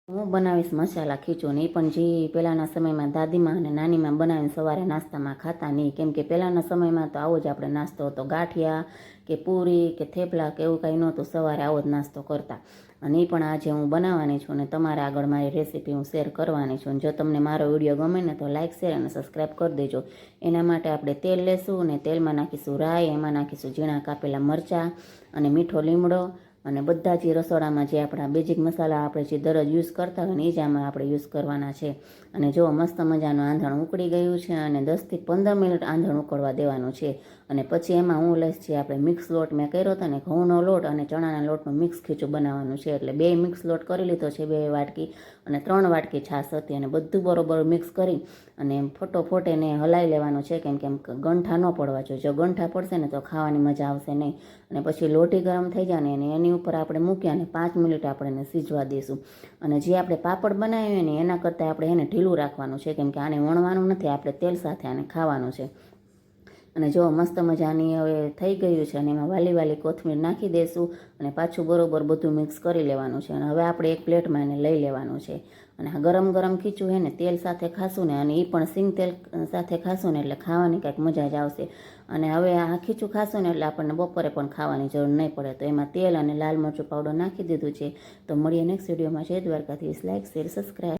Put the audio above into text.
હું બનાવીશ મસાલા ખીચું ને એ પણ જે પહેલાંના સમયમાં દાદીમાં અને નાનીમાં બનાવીને સવારે નાસ્તામાં ખાતા નહીં, કેમ કે પહેલાંના સમયમાં તો આવો જ આપણે નાસ્તો હતો, ગાંઠિયા કે પૂરી કે થેપલા કે એવું કંઈ નહોતું, સવારે આવો જ નાસ્તો કરતા. અને એ પણ આજે હું બનાવવાની છું અને તમારા આગળ મારી રેસીપી હું શેર કરવાની છું. જો તમને મારો વિડીયો ગમે ને તો લાઇક શેર અને સબસ્ક્રાઈબ કરી દેજો. એના માટે આપણે તેલ લેશું અને તેલમાં નાખીશું રાઈ, એમાં નાખીશું ઝીણા કાપેલા મરચાં અને મીઠો લીમડો અને બધા જે રસોડામાં જે આપણા બેઝિક મસાલા આપણે જે દરરોજ યુઝ કરતા હોય ને એ જ આમાં આપણે યુઝ કરવાના છે. અને જો મસ્ત મજાનું આંધણ ઉકળી ગયું છે અને 10થી 15 મિનિટ આંધણ ઉકળવા દેવાનું છે. અને પછી એમાં હું લઈશ જે આપણે મિક્સ લોટ મેં કર્યો હતો ને, ઘઉંનો લોટ અને ચણાના લોટનું મિક્સ ખીચું બનાવવાનું છે. એટલે 2 મિક્સ લોટ કરી લીધો છે, 2 વાટકી અને 3 વાટકી છાશ હતી અને બધું બરોબર મિક્સ કરી અને ફટોફટ એને હલાવી લેવાનું છે, કેમ કે ગંઠા ન પડવા જોઈએ. જો ગંઠા પડશે ને તો ખાવાની મજા આવશે નહીં. અને પછી લોટી ગરમ થઈ જાય ને એની ઉપર આપણે મૂકી અને 5 મિનિટ આપણે એને સીજવા દઈશું. અને જે આપણે પાપડ બનાવીએ ને એના કરતાં આપણે એને ઢીલું રાખવાનું છે, કેમ કે આને વણવાનું નથી, આપણે તેલ સાથે આને ખાવાનું છે. અને જો મસ્ત મજાની હવે થઈ ગયું છે અને એમાં વાલી વાલી કોથમીર નાખી દઈશું અને પાછું બરોબર બધું મિક્સ કરી લેવાનું છે. અને હવે આપણે એક પ્લેટમાં એને લઈ લેવાનું છે. અને આ ગરમ ગરમ ખીચું છે ને તેલ સાથે ખાશું ને, અને એ પણ સિંગ તેલ સાથે ખાશું ને એટલે ખાવાની કંઈક મજા જ આવશે. અને હવે આ ખીચું ખાશું ને એટલે આપણને બપોરે પણ ખાવાની જરૂર નહીં પડે. તો એમાં તેલ અને લાલ મરચું પાવડર નાખી દીધું છે. તો મળીએ નેક્સ્ટ વિડીયોમાં. જય દ્વારકાધીશ. Like share subscribe.